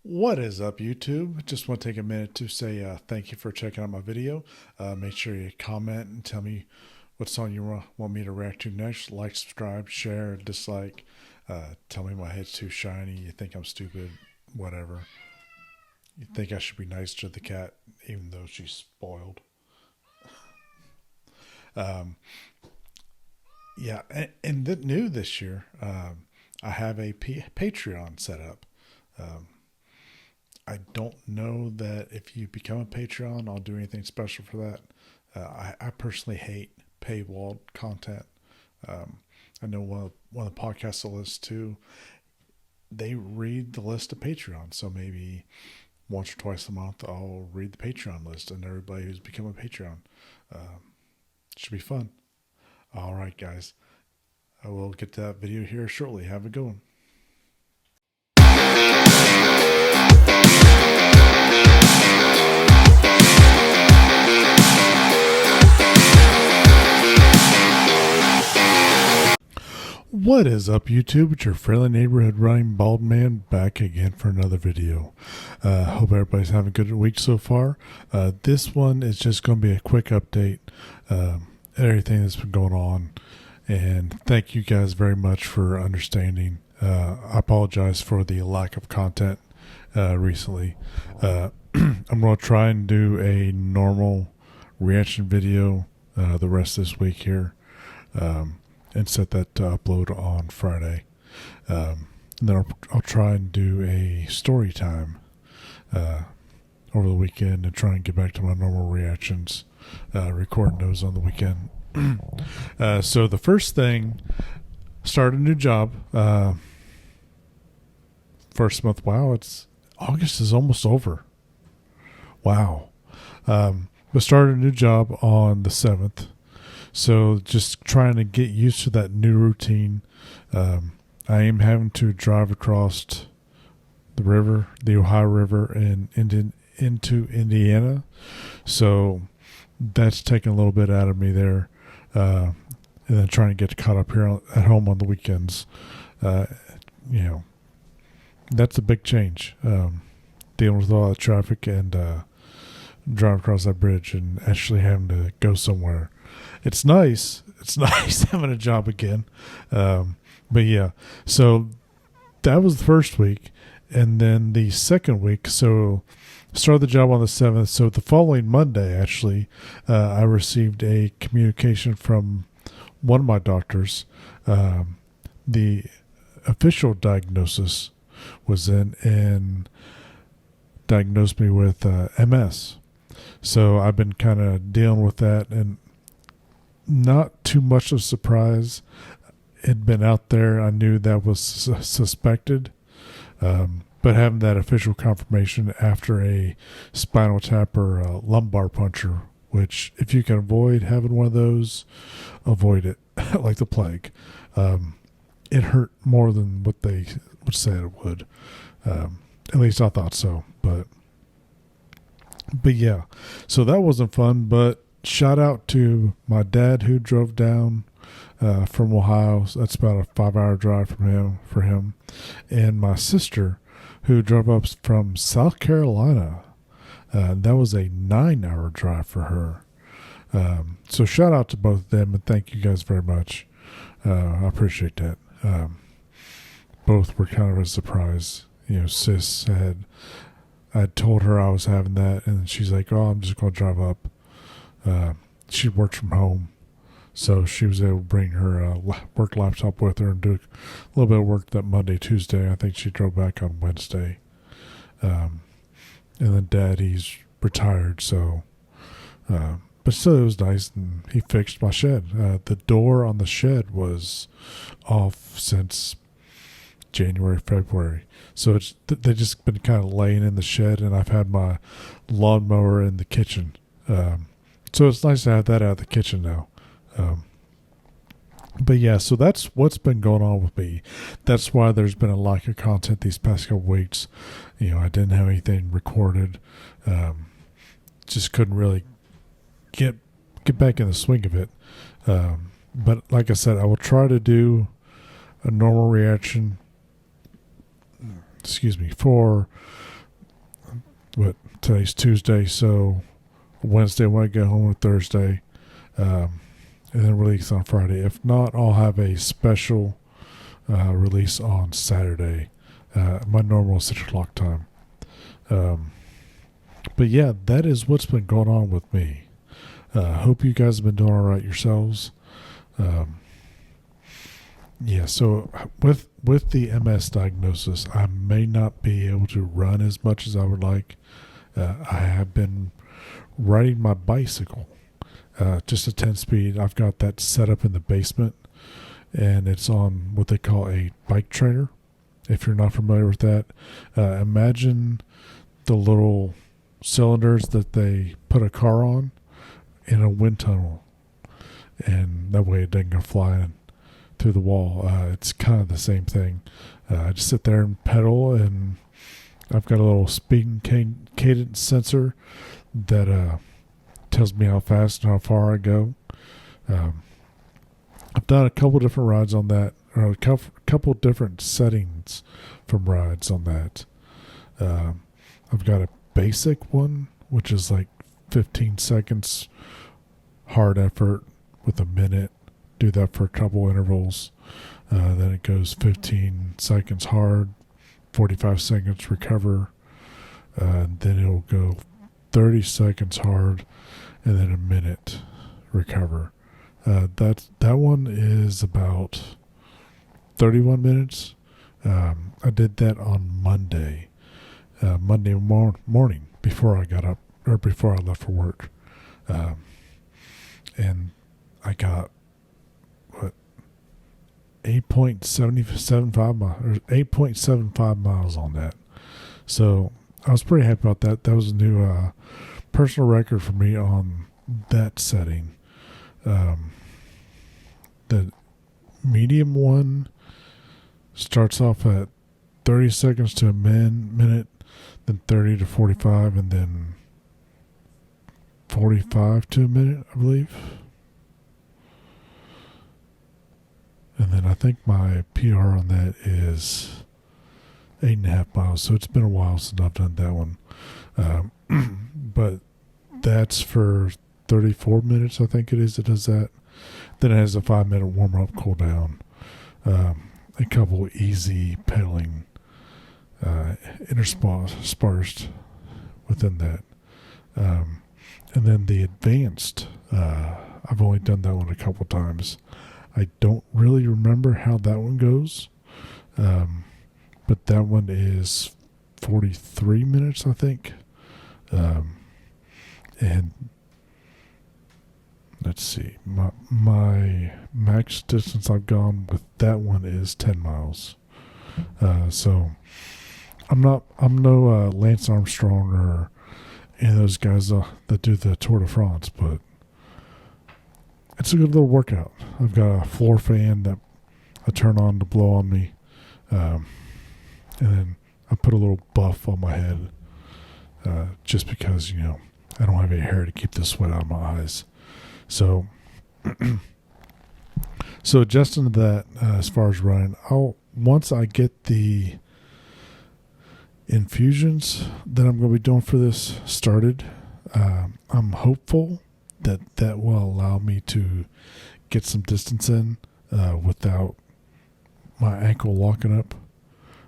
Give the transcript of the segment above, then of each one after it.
What is up, YouTube? Just want to take a minute to say thank you for checking out my video. Make sure you comment and tell me what song you want me to react to next. Like, subscribe, share, dislike. Tell me my head's too shiny. You think I'm stupid. Whatever. You think I should be nice to the cat, even though she's spoiled. Um, yeah, and new this year, I have a Patreon set up. Um, I don't know that if you become a Patreon, I'll do anything special for that. I personally hate paywall content. Um, I know one of the podcasts I listen to, they read the list of Patreon. So maybe once or twice a month, I'll read the Patreon list and everybody who's become a Patreon. Should be fun. All right, guys. I will get to that video here shortly. Have a good one. What is up, YouTube? It's your friendly neighborhood Runningbaldman back again for another video. Hope everybody's having a good week so far. This one is just going to be a quick update, everything that's been going on, and thank you guys very much for understanding. I apologize for the lack of content recently. I'm going to try and do a normal reaction video the rest of this week here. And set that to upload on Friday. And then I'll try and do a story time over the weekend and try and get back to my normal reactions, recording those on the weekend. So the first thing, started a new job. First month, wow, August is almost over. Wow. But started a new job on the 7th. So just trying to get used to that new routine. I am having to drive across the river, the Ohio River, and into Indiana. So that's taking a little bit out of me there. And then trying to get caught up here at home on the weekends. That's a big change. Dealing with all the traffic and driving across that bridge and actually having to go somewhere. It's nice. It's nice having a job again. But yeah, so that was the first week. And then the second week, so started the job on the 7th. So the following Monday, actually, I received a communication from one of my doctors. The official diagnosis was in and diagnosed me with MS. So I've been kind of dealing with that and not too much of a surprise. It'd been out there. I knew that was suspected. But having that official confirmation after a spinal tap or a lumbar puncture, which if you can avoid having one of those, avoid it like the plague. It hurt more than what they would say it would. At least I thought so. But yeah, so that wasn't fun, but shout out to my dad who drove down from Ohio. So that's about a 5-hour drive for him, and my sister who drove up from South Carolina. That was a 9-hour drive for her. So shout out to both of them, and thank you guys very much. I appreciate that. Both were kind of a surprise. Sis said, I told her I was having that, and she's like, "Oh, I'm just going to drive up." She worked from home, so she was able to bring her work laptop with her and do a little bit of work that Monday, Tuesday. I think she drove back on Wednesday. And then Dad, he's retired, so but still it was nice, and he fixed my shed. The door on the shed was off since January, February. So they just been kind of laying in the shed, and I've had my lawnmower in the kitchen. So it's nice to have that out of the kitchen now. But yeah, so that's what's been going on with me. That's why there's been a lack of content these past couple weeks. I didn't have anything recorded. Just couldn't really get back in the swing of it. But like I said, I will try to do a normal reaction for today's Tuesday, so Wednesday when I get home, or Thursday, and then release on Friday. If not, I'll have a special release on Saturday, my normal 6 o'clock time. But yeah, that is what's been going on with me. Hope you guys have been doing all right yourselves. Yeah, so with the MS diagnosis, I may not be able to run as much as I would like. I have been riding my bicycle, just a 10-speed. I've got that set up in the basement, and it's on what they call a bike trainer. If you're not familiar with that, imagine the little cylinders that they put a car on in a wind tunnel, and that way it doesn't go flying through the wall. It's kind of the same thing. I just sit there and pedal, and I've got a little speed and cadence sensor that tells me how fast and how far I go. I've done a couple different rides on that, or a couple different settings from rides on that. I've got a basic one, which is like 15 seconds hard effort with a minute. Do that for a couple intervals. Then it goes 15 seconds hard, 45 seconds recover. Then it'll go 30 seconds hard, and then a minute recover. That one is about 31 minutes. I did that on Monday morning before I got up, or before I left for work. And I got 8.75 miles, or 8.75 miles on that. So I was pretty happy about that. That was a new personal record for me on that setting. The medium one starts off at 30 seconds to a minute, then 30 to 45, and then 45 to a minute, I believe. And then I think my PR on that is 8.5 miles. So it's been a while since I've done that one. But that's for 34 minutes, I think it is. It does that. Then it has a 5-minute warm-up, cool down. A couple easy pedaling interspersed within that. And then the advanced, I've only done that one a couple times. I don't really remember how that one goes, but that one is 43 minutes, I think. And let's see, my max distance I've gone with that one is 10 miles. So I'm no Lance Armstrong or any of those guys that do the Tour de France, but it's a good little workout. I've got a floor fan that I turn on to blow on me. And then I put a little buff on my head just because, I don't have any hair to keep the sweat out of my eyes. So adjusting to that as far as running, once I get the infusions that I'm going to be doing for this started, I'm hopeful that will allow me to get some distance in without my ankle locking up.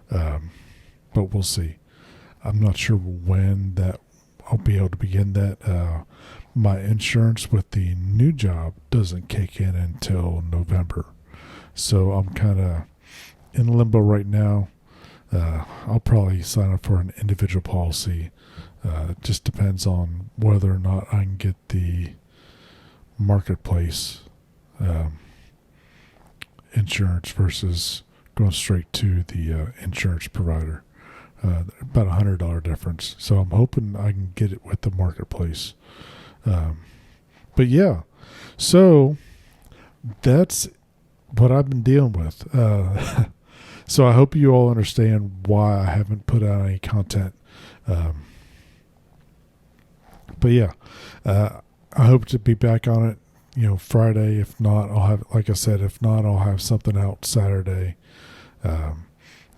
But we'll see. I'm not sure when that I'll be able to begin that. My insurance with the new job doesn't kick in until November. So I'm kind of in limbo right now. I'll probably sign up for an individual policy. It just depends on whether or not I can get the marketplace insurance versus going straight to the insurance provider. About $100 difference. So I'm hoping I can get it with the marketplace. But yeah, so that's what I've been dealing with. So I hope you all understand why I haven't put out any content. But yeah, I hope to be back on it, Friday. If not, I'll have, like I said, if not, I'll have something out Saturday.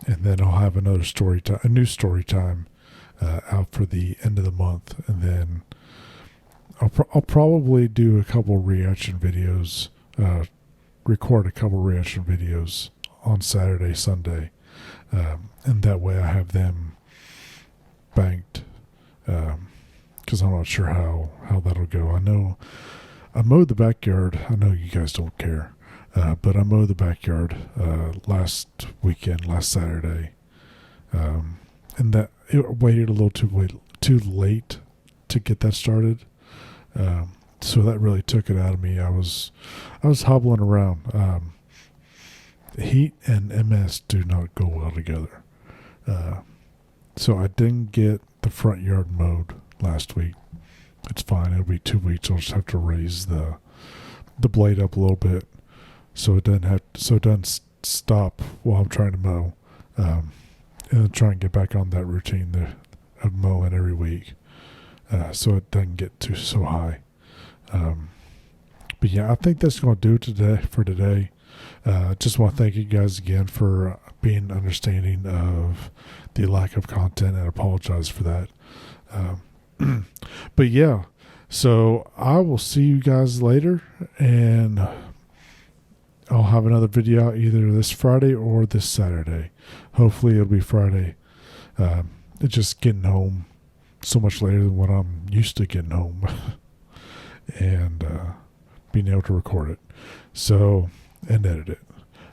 And then I'll have another story time, a new story time out for the end of the month. And then I'll probably do a couple reaction videos, record a couple reaction videos on Saturday, Sunday. And that way I have them banked, because I'm not sure how that'll go. I know I mowed the backyard. I know you guys don't care, but I mowed the backyard last Saturday, and that it waited a little too late to get that started. So that really took it out of me. I was hobbling around. Heat and MS do not go well together. So I didn't get the front yard mowed last week. It's fine. It'll be 2 weeks. I'll just have to raise the blade up a little bit so it doesn't stop while I'm trying to mow. And then try and get back on that routine of mowing every week, so it doesn't get so high. But yeah, I think that's going to do it for today. Just want to thank you guys again for being understanding of the lack of content, and apologize for that. But yeah, so I will see you guys later, and I'll have another video out either this Friday or this Saturday. Hopefully it'll be Friday. It's just getting home so much later than what I'm used to getting home and being able to record it and edit it.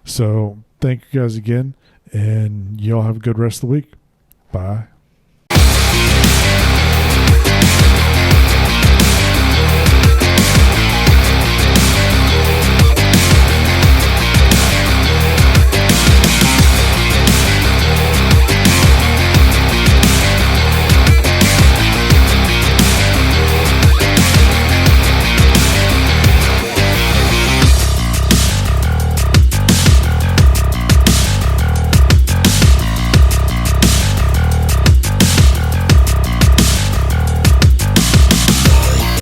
So thank you guys again, and y'all have a good rest of the week. Bye.